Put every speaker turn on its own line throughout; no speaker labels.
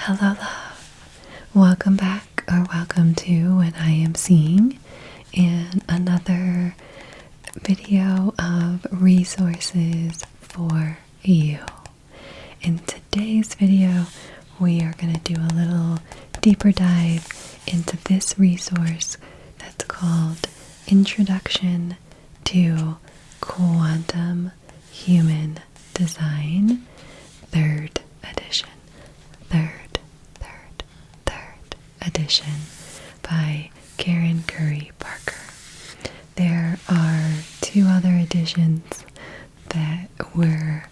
Hello, love. Welcome back, or welcome to What I Am Seeing, and another video of resources for you. In today's video, we are going to do a little deeper dive into this resource that's called Introduction to Quantum Human Design, 3rd edition. Third edition by Karen Curry Parker. There are 2 other editions that were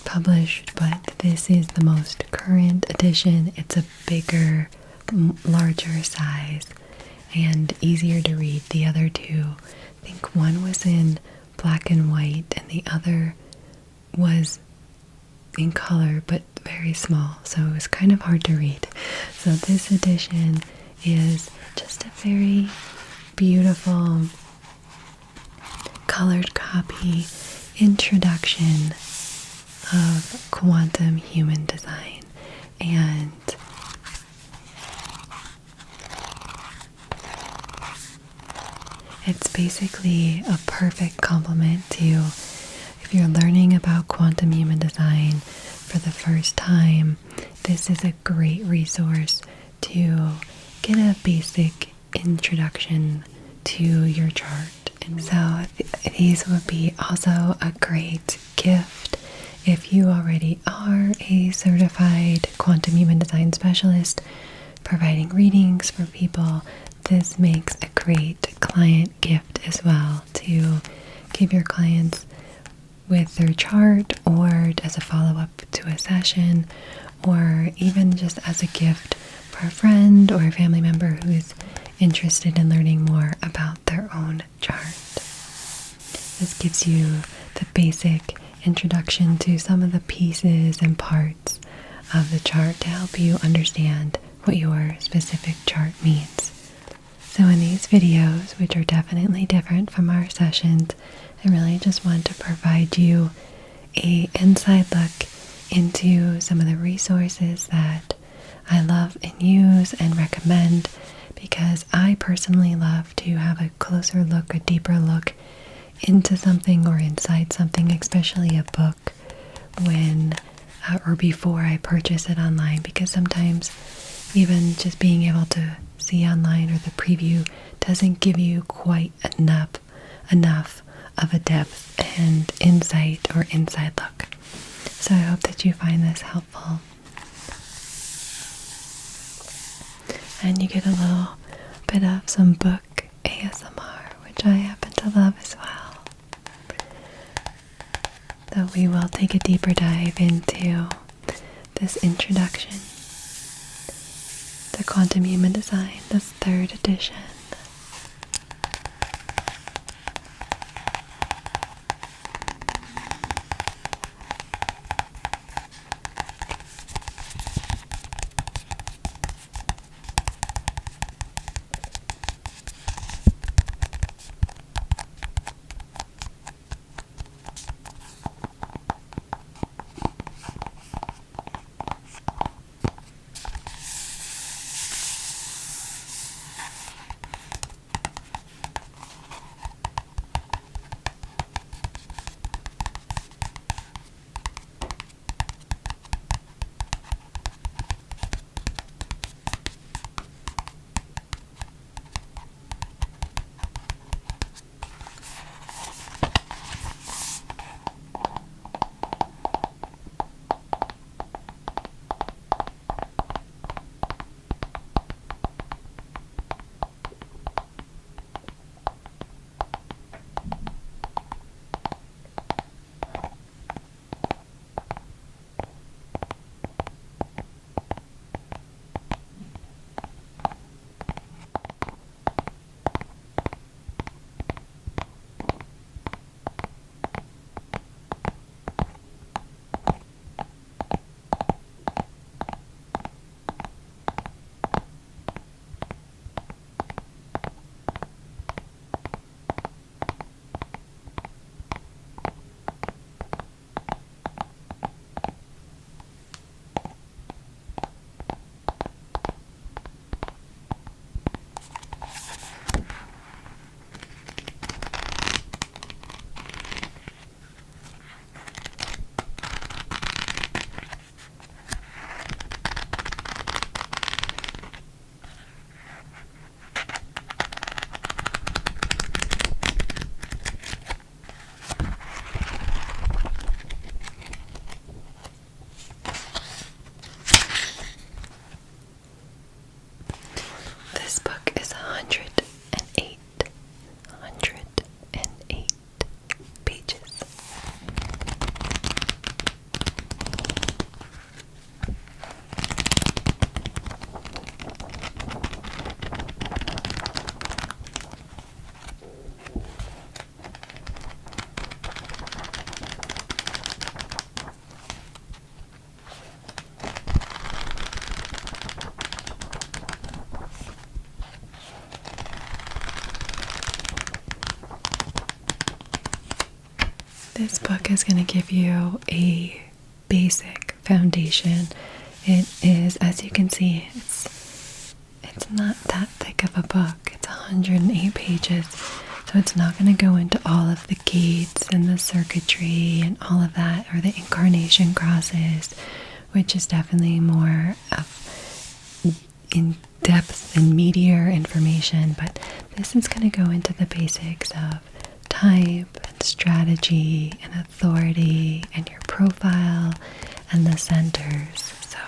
published, but this is the most current edition. It's a bigger, larger size and easier to read. The other 2, I think one was in black and white and the other was in color but very small, so it was kind of hard to read. So this edition is just a very beautiful colored copy introduction of quantum human design, and it's basically a perfect complement to, if you're learning about quantum human design for the first time, this is a great resource to get a basic introduction to your chart. And so these would be also a great gift if you already are a certified quantum human design specialist providing readings for people. This makes a great client gift as well to give your clients with their chart, or as a follow-up to a session, or even just as a gift for a friend or a family member who's interested in learning more about their own chart. This gives you the basic introduction to some of the pieces and parts of the chart to help you understand what your specific chart means. So in these videos, which are definitely different from our sessions, I really just want to provide you an inside look into some of the resources that I love and use and recommend, because I personally love to have a closer look, a deeper look into something or inside something, especially a book, when or before I purchase it online, because sometimes even just being able to see online or the preview doesn't give you quite enough of a depth and insight or inside look. So I hope that you find this helpful and you get a little bit of some book ASMR, which I happen to love as well. So we will take a deeper dive into this introduction to Quantum Human Design, this 3rd edition. this book is going to give you a basic foundation. It is, as you can see, it's not that thick of a book. It's 108 pages, so it's not going to go into all of the gates and the circuitry and all of that, or the incarnation crosses, which is definitely more of in-depth and meatier information. But this is going to go into the basics of type and strategy and authority and your profile and the centers. So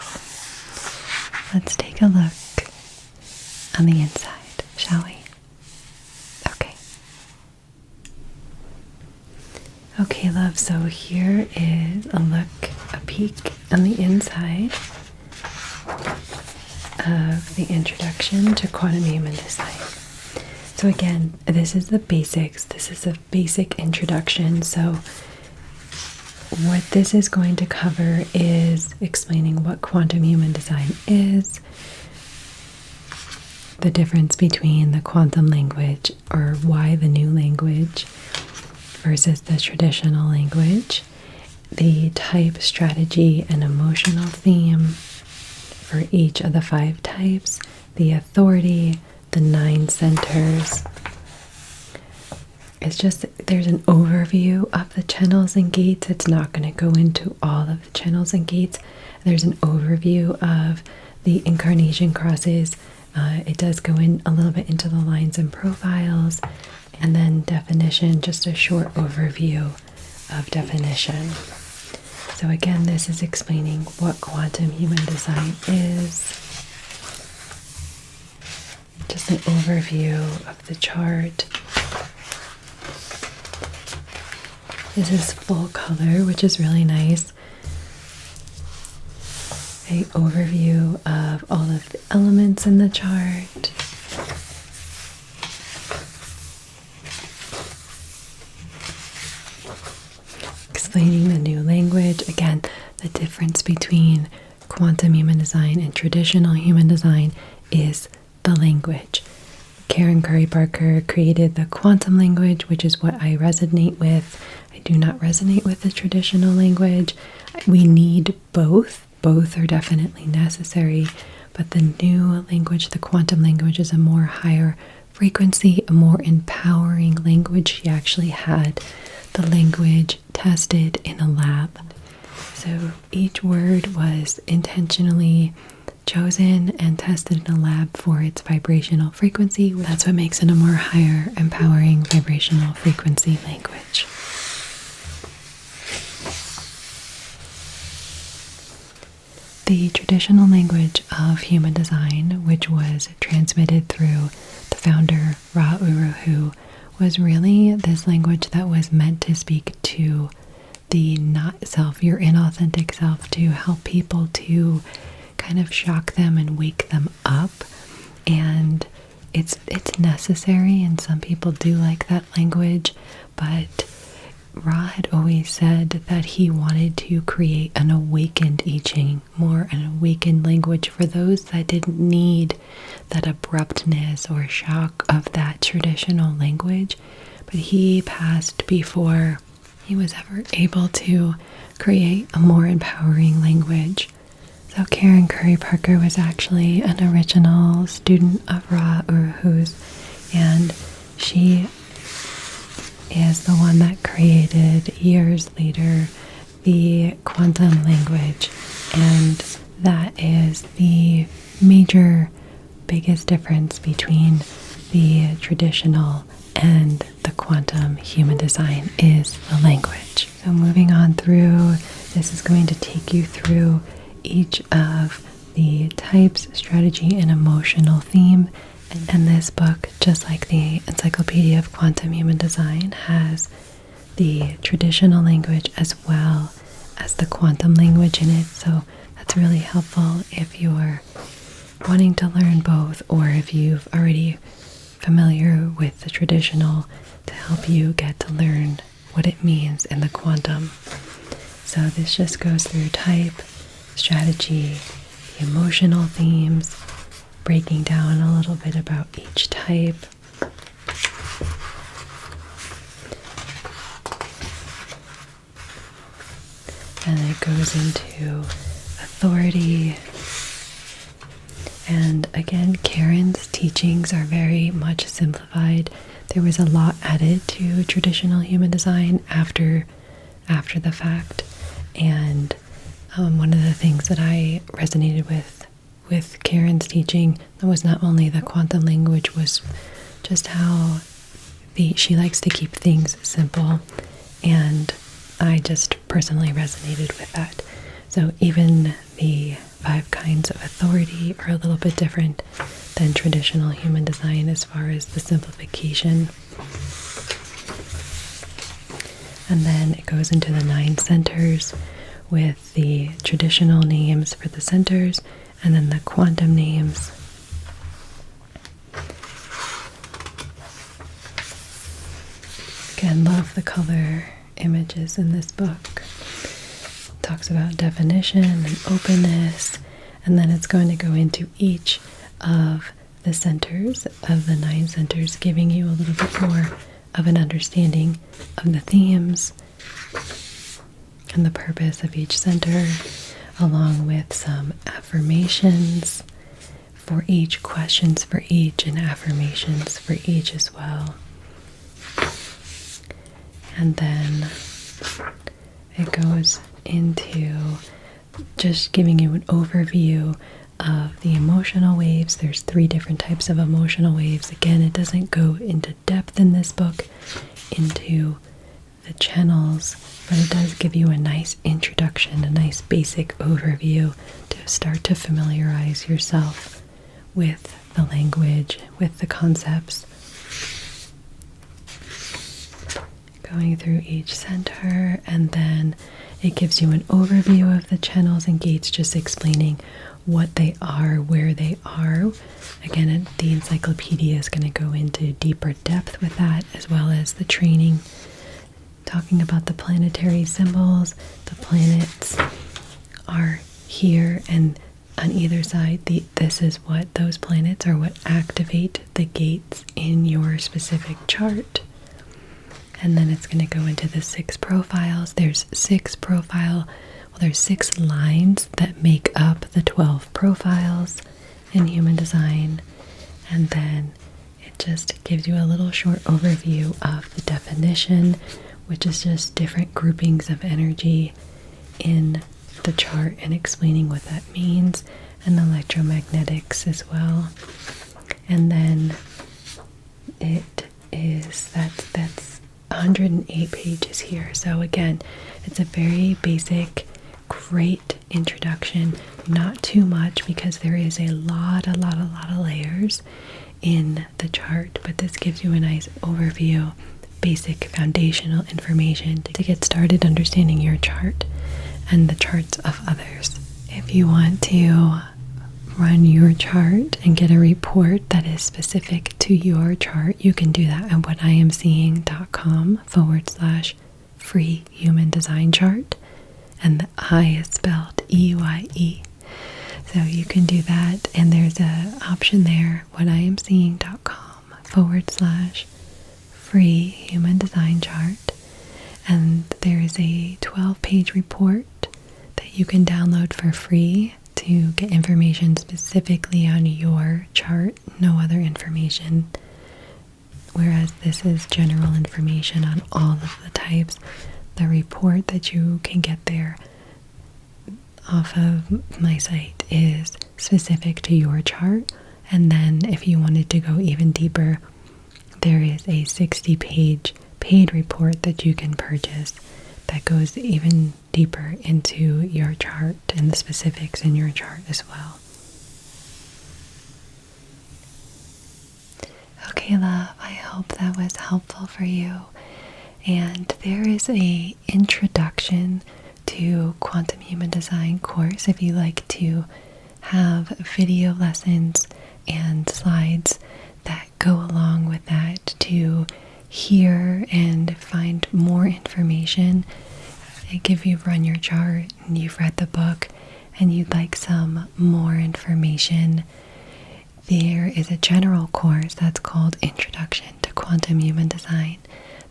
let's take a look on the inside, shall we? Okay, love, so here is a peek on the inside of the introduction to quantum human design. So again, this is the basics. This is a basic introduction. So what this is going to cover is explaining what quantum human design is, the difference between the quantum language, or why the new language versus the traditional language, the type, strategy, and emotional theme for each of the 5 types, the authority, the 9 centers. It's just, there's an overview of the channels and gates. It's not going to go into all of the channels and gates. There's an overview of the incarnation crosses. It does go in a little bit into the lines and profiles, and then definition, just a short overview of definition. So again, this is explaining what quantum human design is. Just an overview of the chart. This is full color, which is really nice. An overview of all of the elements in the chart. Explaining the new language. Again, the difference between quantum human design and traditional human design is the language. Karen Curry Parker created the quantum language, which is what I resonate with. I do not resonate with the traditional language. We need both. Both are definitely necessary, but the new language, the quantum language, is a more higher frequency, a more empowering language. She actually had the language tested in a lab. So each word was intentionally chosen and tested in a lab for its vibrational frequency. That's what makes it a more higher, empowering vibrational frequency language. The traditional language of human design, which was transmitted through the founder Ra Uru Hu, was really this language that was meant to speak to the not self, your inauthentic self, to help people, to kind of shock them and wake them up. And it's necessary, and some people do like that language, but Ra had always said that he wanted to create an awakened I Ching, more an awakened language for those that didn't need that abruptness or shock of that traditional language. But he passed before he was ever able to create a more empowering language. So Karen Curry Parker was actually an original student of Ra Uru Hu's, and she is the one that created years later the quantum language, and that is the major biggest difference between the traditional and the quantum human design is the language. So moving on through, this is going to take you through each of the types, strategy, and emotional theme. And this book, just like the Encyclopedia of Quantum Human Design, has the traditional language as well as the quantum language in it. So that's really helpful if you're wanting to learn both, or if you've already familiar with the traditional, to help you get to learn what it means in the quantum. So this just goes through type, strategy, the emotional themes, breaking down a little bit about each type. and it goes into authority. And again, Karen's teachings are very much simplified. There was a lot added to traditional human design after the fact, and one of the things that I resonated with Karen's teaching was not only the quantum language, was just how she likes to keep things simple, and I just personally resonated with that. So even the 5 kinds of authority are a little bit different than traditional human design as far as the simplification. And then it goes into the 9 centers with the traditional names for the centers, and then the quantum names. Again, love the color images in this book. It talks about definition and openness, and then it's going to go into each of the centers of the 9 centers, giving you a little bit more of an understanding of the themes and the purpose of each center, along with some affirmations for each, questions for each, and affirmations for each as well. And then it goes into just giving you an overview of the emotional waves. There's 3 different types of emotional waves. Again, it doesn't go into depth in this book into the channels, but it does give you a nice introduction, a nice basic overview to start to familiarize yourself with the language, with the concepts. Going through each center, and then it gives you an overview of the channels and gates, just explaining what they are, where they are. Again, the encyclopedia is going to go into deeper depth with that, as well as the training, talking about the planetary symbols. The planets are here, and on either side, this is what those planets are, what activate the gates in your specific chart. And then it's going to go into the 6 profiles. There's 6 there's 6 lines that make up the 12 profiles in human design. And then it just gives you a little short overview of the definition, which is just different groupings of energy in the chart and explaining what that means, and electromagnetics as well. And then that's 108 pages here. So again, it's a very basic, great introduction, not too much, because there is a lot of layers in the chart, but this gives you a nice overview, basic foundational information to get started understanding your chart and the charts of others. If you want to run your chart and get a report that is specific to your chart, you can do that at whateyeamseeing.com/free human design chart. And the I is spelled EYE. So you can do that, and there's an option there, whateyeamseeing.com/free human design chart. And there is a 12-page report that you can download for free to get information specifically on your chart, no other information. Whereas this is general information on all of the types. The report that you can get there off of my site is specific to your chart. And then if you wanted to go even deeper, there is a 60-page paid report that you can purchase that goes even deeper into your chart and the specifics in your chart as well. Okay, love, I hope that was helpful for you. And there is a introduction to Quantum Human Design course if you like to have video lessons and slides that go along with that to hear and find more information. If you've run your chart and you've read the book and you'd like some more information, there is a general course that's called Introduction to Quantum Human Design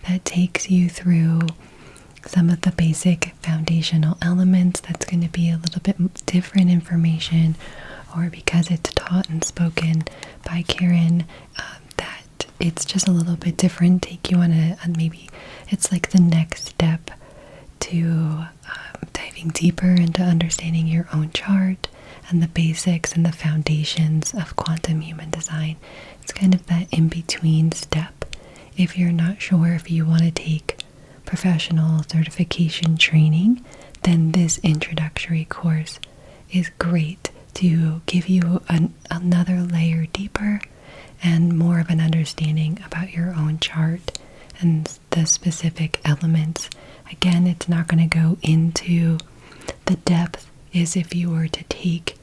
that takes you through some of the basic foundational elements. That's going to be a little bit different information, or because it's taught and spoken by Karen, that it's just a little bit different. Take you on maybe it's like the next step to diving deeper into understanding your own chart and the basics and the foundations of quantum human design. It's kind of that in-between step. If you're not sure if you want to take professional certification training, then this introductory course is great to give you another layer deeper and more of an understanding about your own chart and the specific elements. Again, it's not going to go into the depth as if you were to take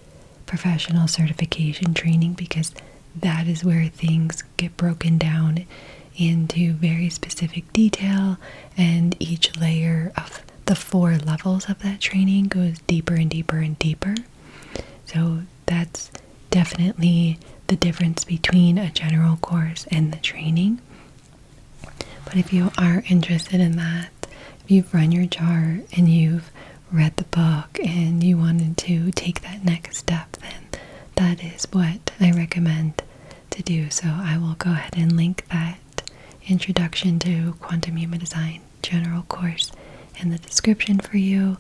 professional certification training, because that is where things get broken down into very specific detail, and each layer of the 4 levels of that training goes deeper and deeper and deeper. So that's definitely the difference between a general course and the training. But if you are interested in that, if you've run your chart and you've read the book and you wanted to take that next step, then that is what I recommend to do. So I will go ahead and link that Introduction to Quantum Human Design general course in the description for you.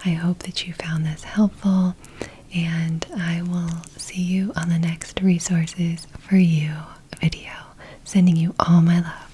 I hope that you found this helpful, and I will see you on the next Resources for You video. Sending you all my love.